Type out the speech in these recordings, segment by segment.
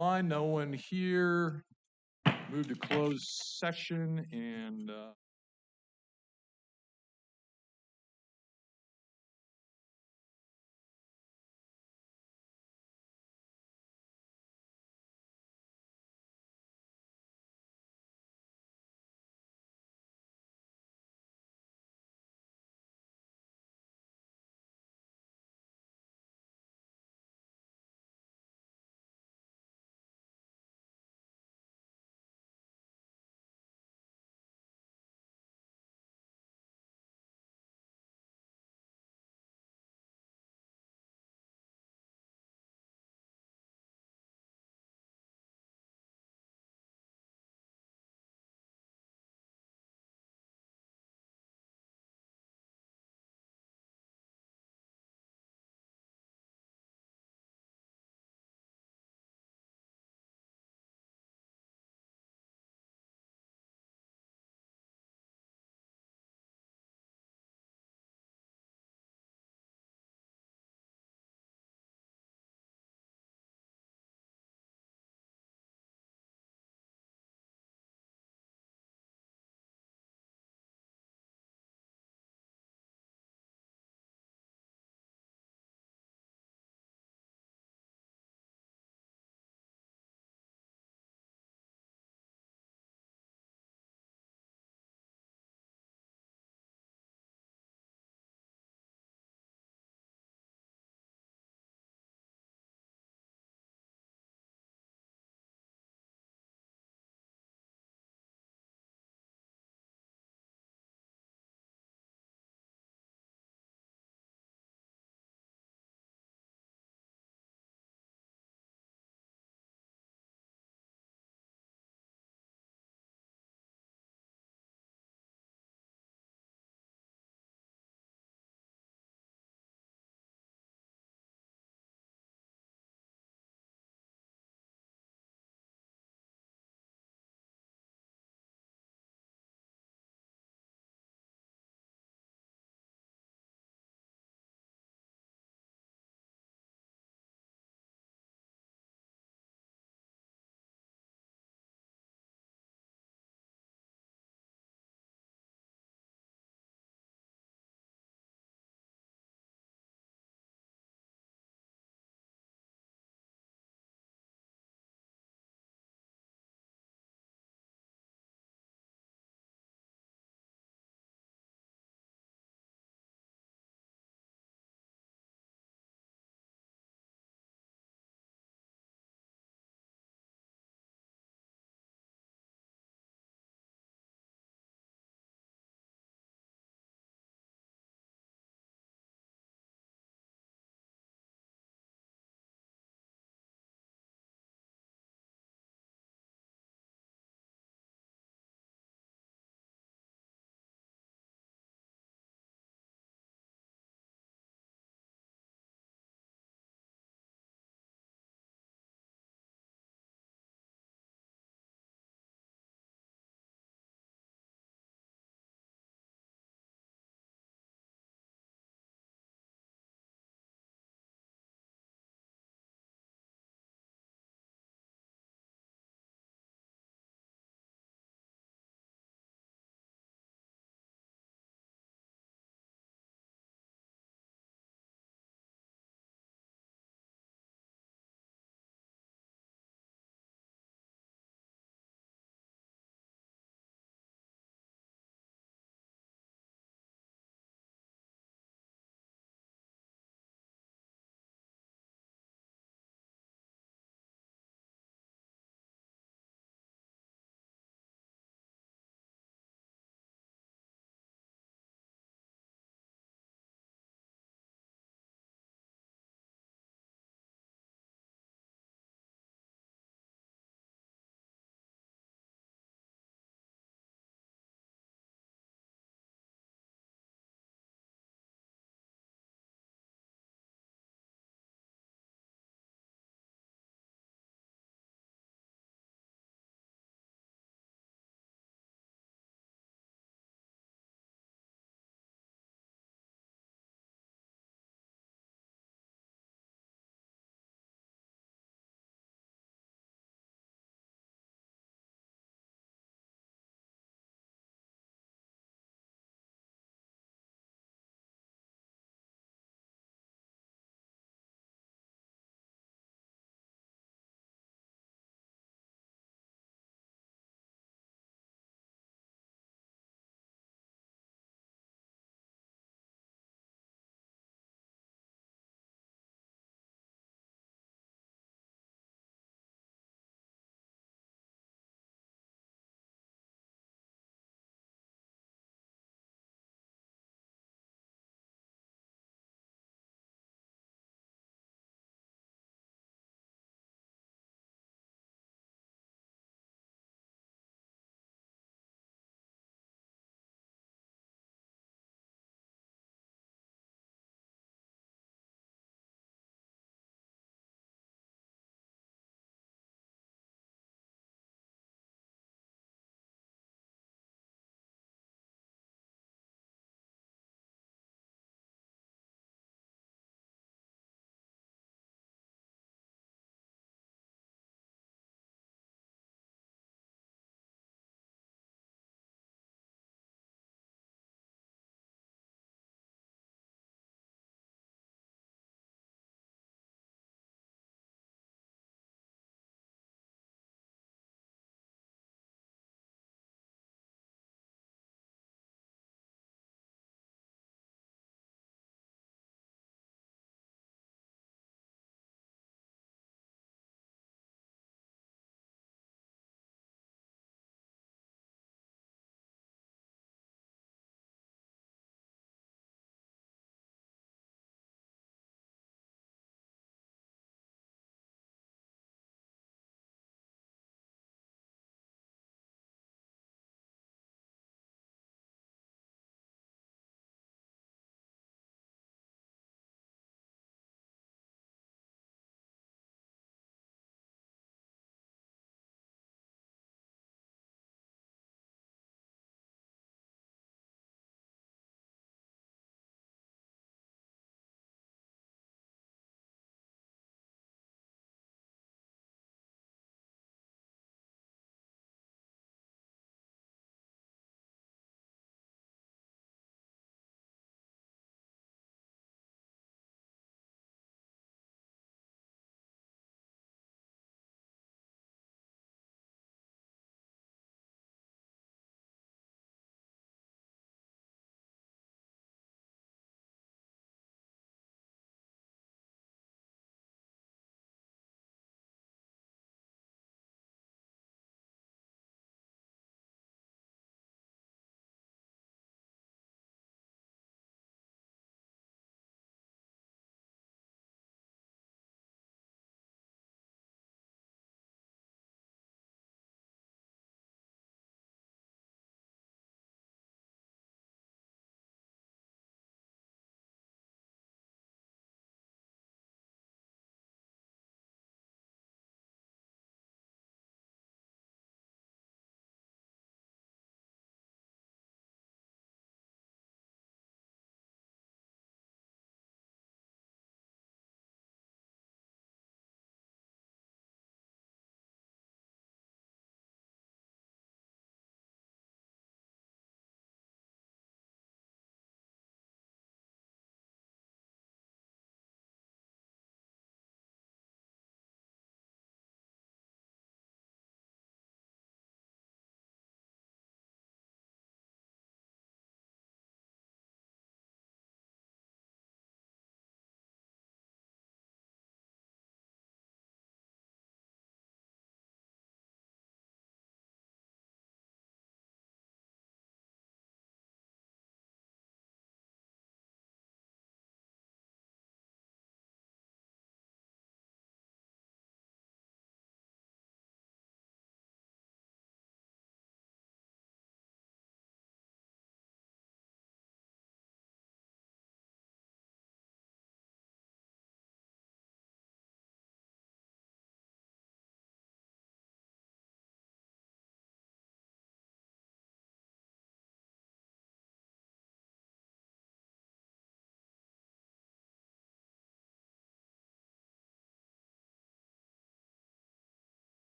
Fine, no one here. Move to closed session and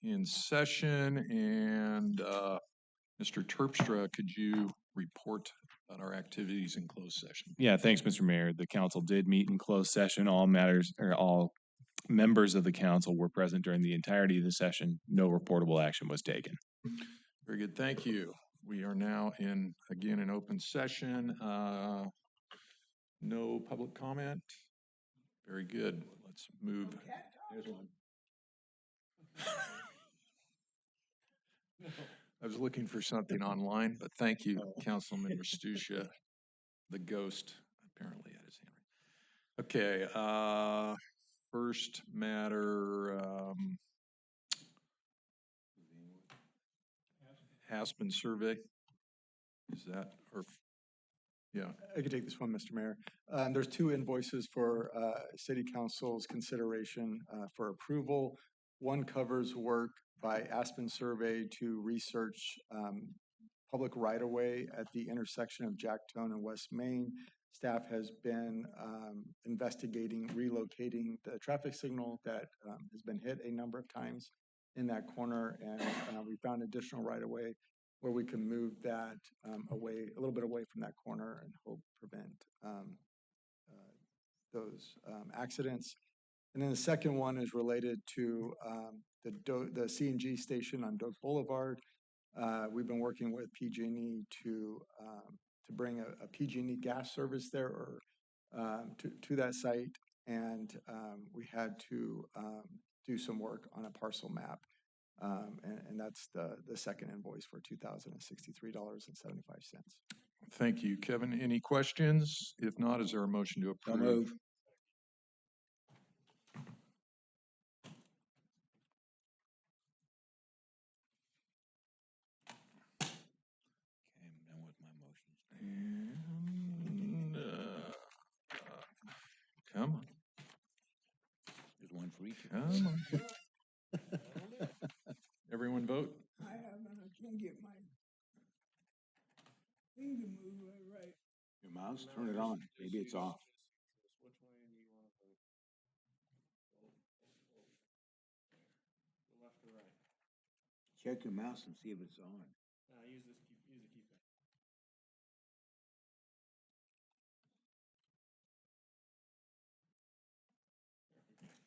in session, and Mr. Terpstra, could you report on our activities in closed session? Yeah, thanks, Mr. Mayor. The council did meet in closed session. All members of the council were present during the entirety of the session. No reportable action was taken. Very good, thank you. We are now again in open session. No public comment. Very good. Let's move. There's one. I was looking for something online, but thank you, Councilman Restucia, the ghost apparently had his hand raised. Okay, first matter, Aspen survey. Is that, or, yeah. I could take this one, Mr. Mayor. There's two invoices for City Council's consideration for approval. One covers work by Aspen Survey to research public right-of-way at the intersection of Jacktone and West Main. Staff has been investigating relocating the traffic signal that has been hit a number of times in that corner, and we found additional right-of-way where we can move that away, a little bit away from that corner, and hope prevent those accidents. And then the second one is related to the CNG station on Doak Boulevard. We've been working with PG&E to bring a PG&E gas service there, or to that site, and we had to do some work on a parcel map. And that's the second invoice for $2,063.75. Thank you, Kevin. Any questions? If not, is there a motion to approve? So move. Okay, I'm done with my motions. And, come on. There's one for each. Come on. Everyone vote? I haven't, I can't get my thing to move right. Your mouse, turn it on. Maybe it's off. Which way do you want to vote? Left or right? Check your mouse and see if it's on. Use the keypad.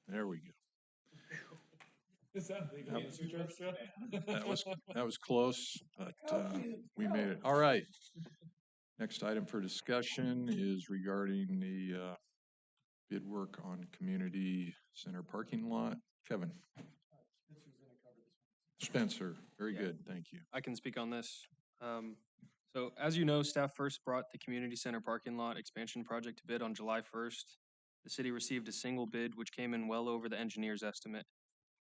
There we go. Is that big? That was close, but we made it. All right. Next item for discussion is regarding the bid work on community center parking lot. Kevin. Spencer, very good, thank you. I can speak on this. So as you know, staff first brought the community center parking lot expansion project to bid on July 1st. The city received a single bid, which came in well over the engineer's estimate.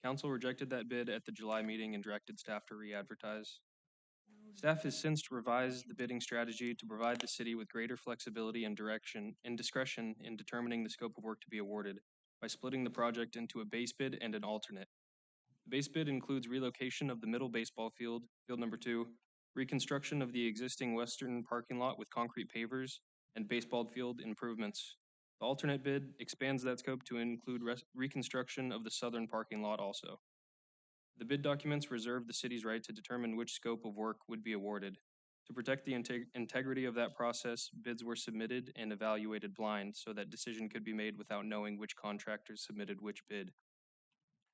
Council rejected that bid at the July meeting and directed staff to re-advertise. Staff has since revised the bidding strategy to provide the city with greater flexibility and discretion in determining the scope of work to be awarded by splitting the project into a base bid and an alternate. The base bid includes relocation of the middle baseball field, field number 2, reconstruction of the existing western parking lot with concrete pavers, and baseball field improvements. The alternate bid expands that scope to include reconstruction of the southern parking lot also. The bid documents reserve the city's right to determine which scope of work would be awarded. To protect the integrity of that process, bids were submitted and evaluated blind so that decision could be made without knowing which contractors submitted which bid.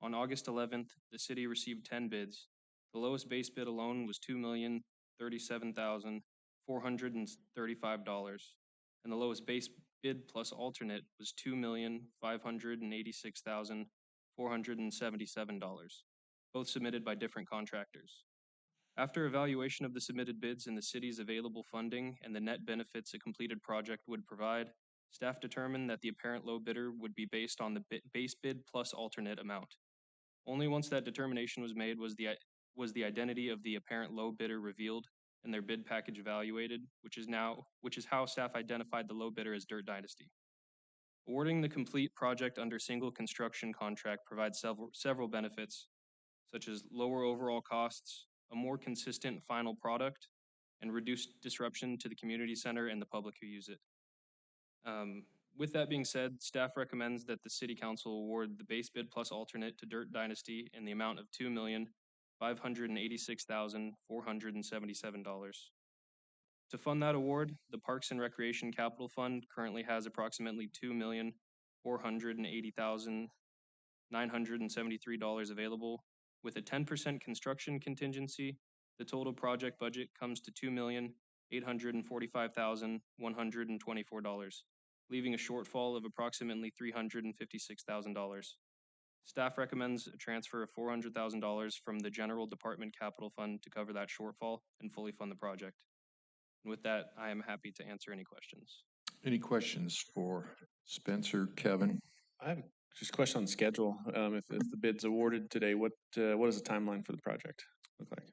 On August 11th, the city received 10 bids. The lowest base bid alone was $2,037,435, and the lowest base bid plus alternate was $2,586,477, both submitted by different contractors. After evaluation of the submitted bids and the city's available funding and the net benefits a completed project would provide, staff determined that the apparent low bidder would be based on the base bid plus alternate amount. Only once that determination was made was the identity of the apparent low bidder revealed and their bid package evaluated, which is how staff identified the low bidder as Dirt Dynasty. Awarding the complete project under single construction contract provides several benefits, such as lower overall costs, a more consistent final product, and reduced disruption to the community center and the public who use it. With that being said, staff recommends that the city council award the base bid plus alternate to Dirt Dynasty in the amount of $2,586,477. To fund that award, the Parks and Recreation Capital Fund currently has approximately $2,480,973 available. With a 10% construction contingency, the total project budget comes to $2,845,124, leaving a shortfall of approximately $356,000. Staff recommends a transfer of $400,000 from the General Department Capital Fund to cover that shortfall and fully fund the project. And with that, I am happy to answer any questions. Any questions for Spencer, Kevin? I have just a question on schedule. If the bid's awarded today, what does the timeline for the project look like?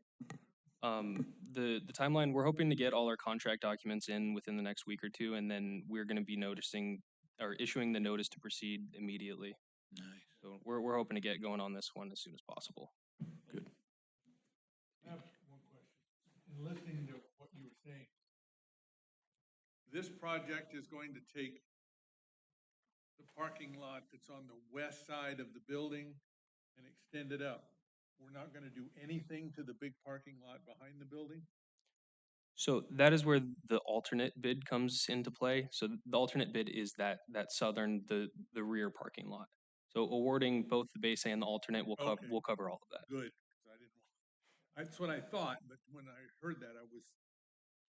The timeline, we're hoping to get all our contract documents in within the next week or two, and then we're gonna be noticing or issuing the notice to proceed immediately. Nice. So we're hoping to get going on this one as soon as possible. Good. I have one question. In listening to what you were saying, this project is going to take the parking lot that's on the west side of the building and extend it up. We're not gonna do anything to the big parking lot behind the building? So that is where the alternate bid comes into play. So the alternate bid is that southern, the rear parking lot. So awarding both the base and the alternate will Okay. will cover all of that. Good, 'cause I didn't, that's what I thought, but when I heard that, I was,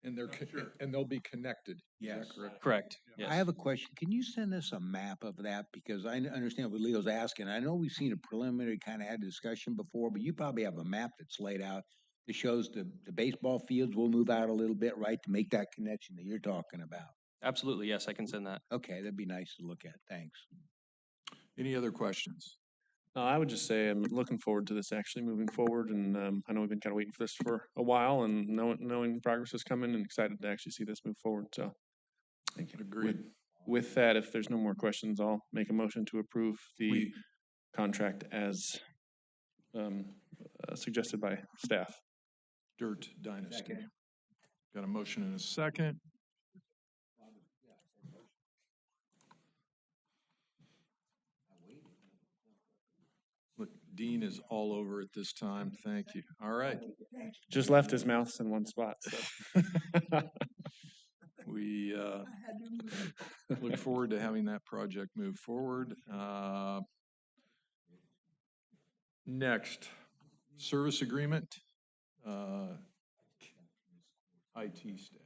And they're, Not sure. and they'll be connected. Is that Yes. correct? Correct. Yeah. Yes. I have a question. Can you send us a map of that? Because I understand what Leo's asking. I know we've seen a preliminary kind of had a discussion before, but you probably have a map that's laid out that shows the baseball fields will move out a little bit, right, to make that connection that you're talking about. Absolutely. Yes, I can send that. Okay, that'd be nice to look at. Thanks. Any other questions? No, I would just say I'm looking forward to this actually moving forward, and I know we've been kind of waiting for this for a while, and knowing progress is coming, and excited to actually see this move forward. So, thank you. Agreed. With that, if there's no more questions, I'll make a motion to approve the We, contract as suggested by staff. Dirt Dynasty. Got a motion and a second. Look, Dean is all over it this time. Thank you. All right. Just left his mouth in one spot. So. We I had to move. look forward to having that project move forward. Next, service agreement, IT staff.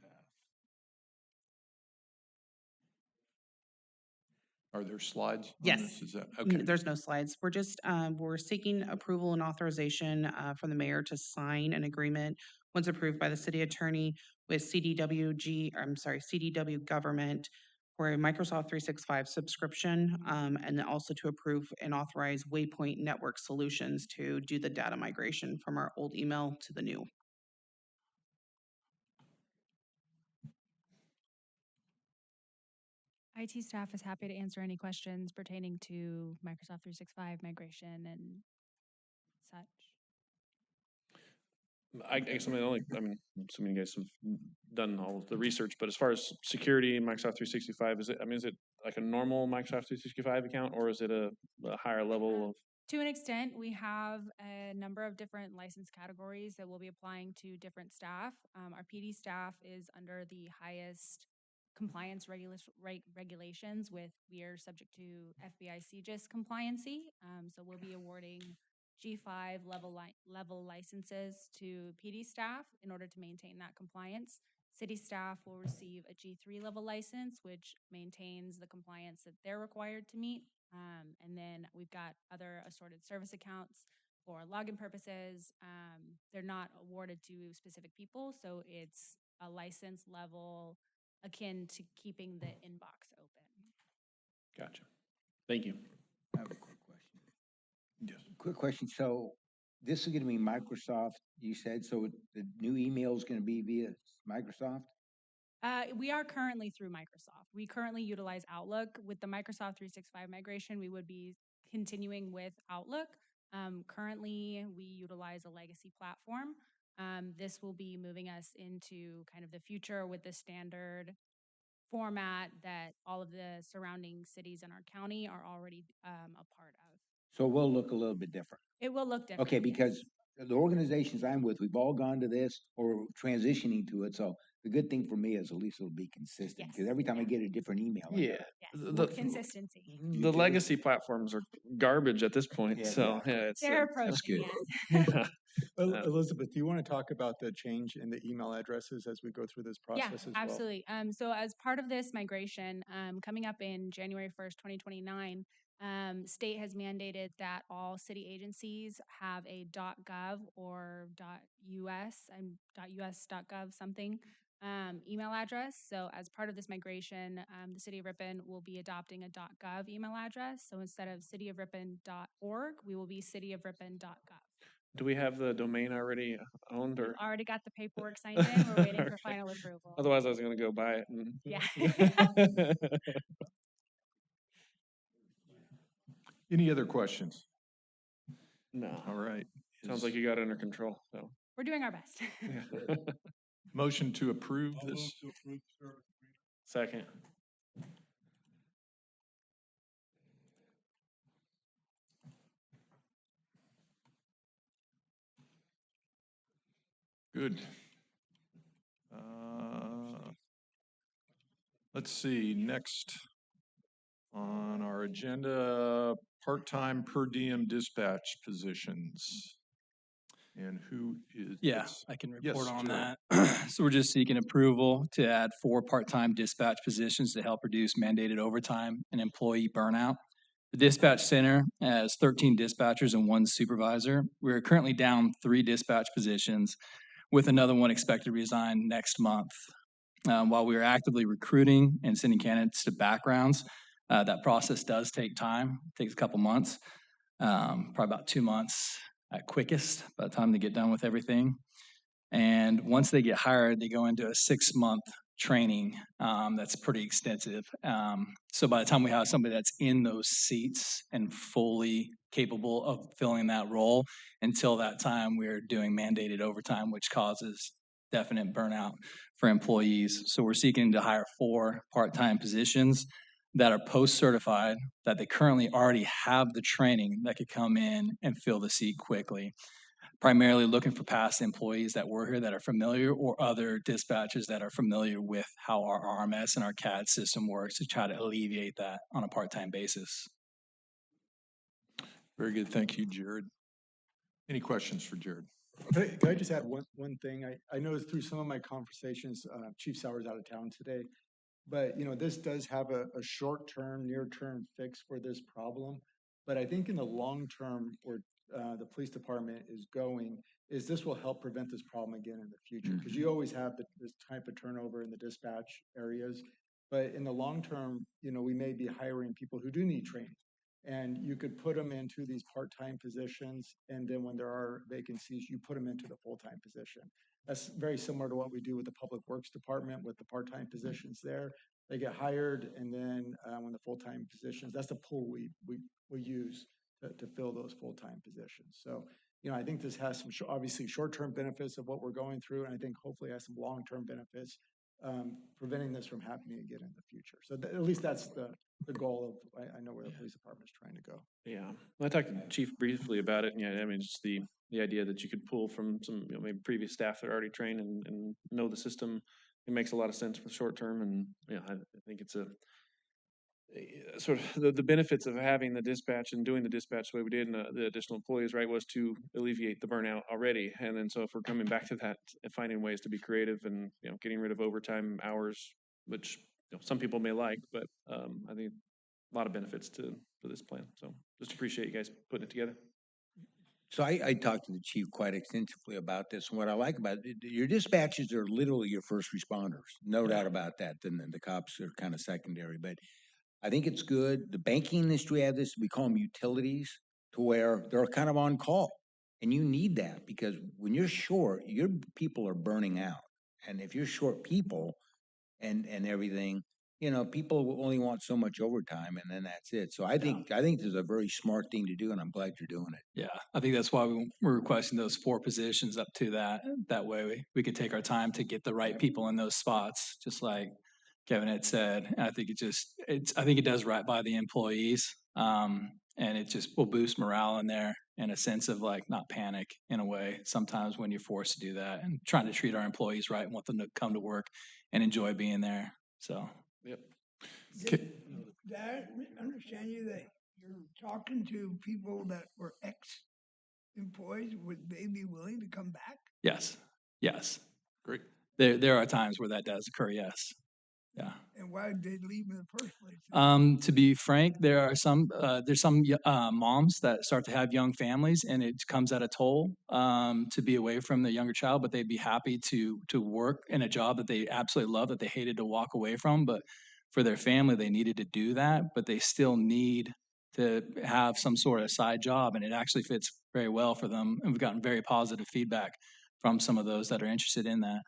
Are there slides? on Yes. this? Is that, okay, There's no slides. We're just, we're seeking approval and authorization from the mayor to sign an agreement once approved by the city attorney with CDW Government for a Microsoft 365 subscription, and then also to approve and authorize Waypoint Network Solutions to do the data migration from our old email to the new. IT staff is happy to answer any questions pertaining to Microsoft 365 migration and such. I guess I'm assuming you guys have done all of the research, but as far as security in Microsoft 365, is it like a normal Microsoft 365 account, or is it a higher level of? To an extent, we have a number of different license categories that we'll be applying to different staff. Our PD staff is under the highest compliance regulations we are subject to FBI CGIS compliancy. So we'll be awarding G5 level licenses to PD staff in order to maintain that compliance. City staff will receive a G3 level license, which maintains the compliance that they're required to meet. And then we've got other assorted service accounts for login purposes. They're not awarded to specific people, so it's a license level akin to keeping the inbox open. Gotcha. Thank you. I have a quick question. yes. Quick question. So this is gonna be Microsoft, you said, so the new email is gonna be via Microsoft? We are currently through Microsoft. We currently utilize Outlook. With the Microsoft 365 migration, we would be continuing with Outlook. Currently, we utilize a legacy platform. This will be moving us into kind of the future with the standard format that all of the surrounding cities in our county are already a part of. So we'll look a little bit different. It will look different. Okay, yes. because the organizations I'm with, we've all gone to this or transitioning to it. So the good thing for me is at least it'll be consistent because Yes, every time I yeah. get a different email. I Yeah. Yes, The, consistency. the legacy platforms are garbage at this point, Yeah, so yeah, it's They're That's approaching, good. yes. yeah. Elizabeth, do you want to talk about the change in the email addresses as we go through this Yeah, process as well? absolutely. So as part of this migration, coming up in January 1st, 2029, state has mandated that all city agencies have a .gov or .us and .us.gov something email address. So as part of this migration, the city of Ripon will be adopting a .gov email address. So instead of cityofripon.org, we will be cityofripon.gov. Do we have the domain already owned or? Already got the paperwork signed in. We're waiting for Okay. final approval. Otherwise, I was gonna go buy it. And Yeah. Any other questions? No, All right. sounds Is like you got it under control, so. We're doing our best. Yeah. motion to approve I'll move this? to approve the service agreement. Second. Good. Let's see, next on our agenda, part-time per diem dispatch positions. And who is? Yeah, yes. I can Yes, report on Jared. that. So we're just seeking approval to add 4 part-time dispatch positions to help reduce mandated overtime and employee burnout. The dispatch center has 13 dispatchers and 1 supervisor. We're currently down 3 dispatch positions, with another one expected to resign next month. While we are actively recruiting and sending candidates to backgrounds, that process does take time, takes a couple months, probably about 2 months at quickest by the time they get done with everything. And once they get hired, they go into a 6-month training that's pretty extensive. So by the time we have somebody that's in those seats and fully capable of filling that role, until that time, we're doing mandated overtime, which causes definite burnout for employees. So we're seeking to hire 4 part-time positions that are post-certified, that they currently already have the training that could come in and fill the seat quickly. Primarily looking for past employees that were here that are familiar, or other dispatchers that are familiar with how our RMS and our CAD system works, to try to alleviate that on a part-time basis. Very good. Thank you, Jared. Any questions for Jared? Could I just add one thing? I noticed through some of my conversations, Chief Sauer's out of town today, but this does have a short-term, near-term fix for this problem. But I think in the long term, where the police department is going, is this will help prevent this problem again in the future. Because you always have this type of turnover in the dispatch areas. But in the long term, we may be hiring people who do need training. And you could put them into these part-time positions, and then when there are vacancies, you put them into the full-time position. That's very similar to what we do with the Public Works Department with the part-time positions there. They get hired, and then when the full-time positions, that's the pool we use to fill those full-time positions. So, I think this has some obviously short-term benefits of what we're going through, and I think hopefully has some long-term benefits, preventing this from happening again in the future. So at least that's the goal of, I know where the police department is trying to go. Yeah, I talked to the chief briefly about it, and yeah, I mean, just the idea that you could pull from some, maybe previous staff that are already trained and know the system, it makes a lot of sense for the short term, and yeah, I think it's a sort of the benefits of having the dispatch and doing the dispatch the way we did, and the additional employees, right, was to alleviate the burnout already. And then so if we're coming back to that and finding ways to be creative and getting rid of overtime hours, which some people may like, but I think a lot of benefits to this plan. So just appreciate you guys putting it together. So I talked to the chief quite extensively about this, and what I like about it, your dispatchers are literally your first responders, no doubt about that. Then the cops are kind of secondary, but I think it's good. The banking industry have this, we call them utilities, to where they're kind of on call. And you need that, because when you're short, your people are burning out. And if you're short people and everything, people will only want so much overtime, and then that's it. So I think this is a very smart thing to do, and I'm glad you're doing it. Yeah, I think that's why we're requesting those 4 positions up to that. That way we could take our time to get the right people in those spots, just like Kevin had said. And I think I think it does right by the employees. And it just will boost morale in there and a sense of like not panic in a way sometimes when you're forced to do that and trying to treat our employees right and want them to come to work and enjoy being there. So. Yep. Did I understand you that you're talking to people that were ex-employees? Would they be willing to come back? Yes, yes. Great. There are times where that does occur, yes. Yeah. And why did they leave in the first place? To be frank, there's some moms that start to have young families and it comes at a toll to be away from the younger child, but they'd be happy to work in a job that they absolutely love, that they hated to walk away from. But for their family, they needed to do that, but they still need to have some sort of side job, and it actually fits very well for them. And we've gotten very positive feedback from some of those that are interested in that.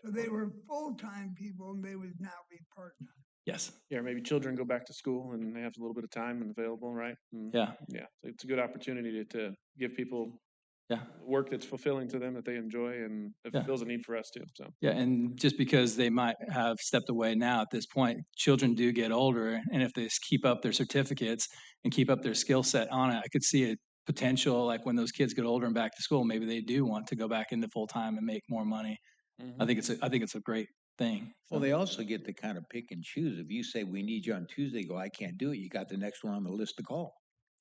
So they were full-time people and they would now be part-time. Yes. Yeah, or maybe children go back to school and they have a little bit of time and available, right? And Yeah. yeah, so it's a good opportunity to give people Yeah. work that's fulfilling to them that they enjoy, and it Yeah. fulfills a need for us too. So Yeah, and just because they might have stepped away now at this point, children do get older, and if they just keep up their certificates and keep up their skill set on it, I could see a potential like when those kids get older and back to school, maybe they do want to go back into full time and make more money. I think it's a great thing. Well, they also get to kind of pick and choose. If you say, we need you on Tuesday, go, I can't do it. You got the next one on the list to call.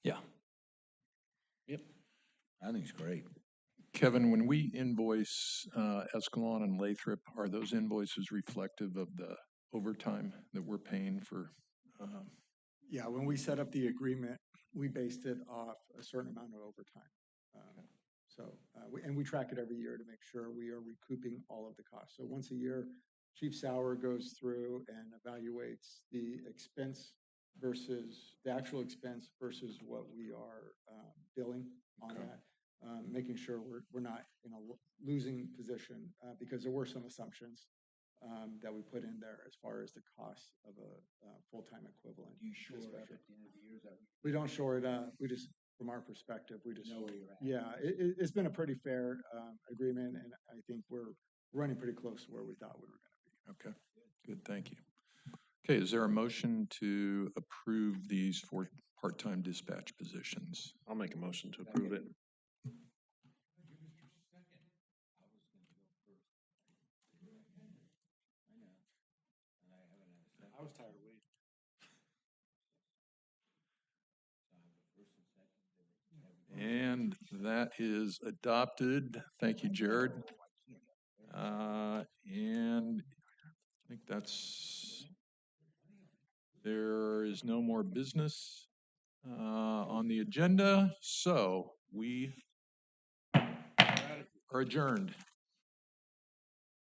Yeah. Yep. I think it's great. Kevin, when we invoice Escalon and Lathrop, are those invoices reflective of the overtime that we're paying for? Yeah, when we set up the agreement, we based it off a certain amount of overtime. And we track it every year to make sure we are recouping all of the costs. So once a year, Chief Sauer goes through and evaluates the expense versus the actual expense versus what we are billing on that, making sure we're not in a losing position because there were some assumptions that we put in there as far as the cost of a full-time equivalent. You shore it up at the end of the year? Is that We don't shore it up. We just, from our perspective, we just know where you're at? yeah, it's been a pretty fair agreement, and I think we're running pretty close to where we thought we were going to be. Okay, good, thank you. Okay, is there a motion to approve these 4 part-time dispatch positions? I'll make a motion to approve it. I was tired of waiting. And that is adopted. Thank you, Jared. And I think there is no more business on the agenda, so we are adjourned.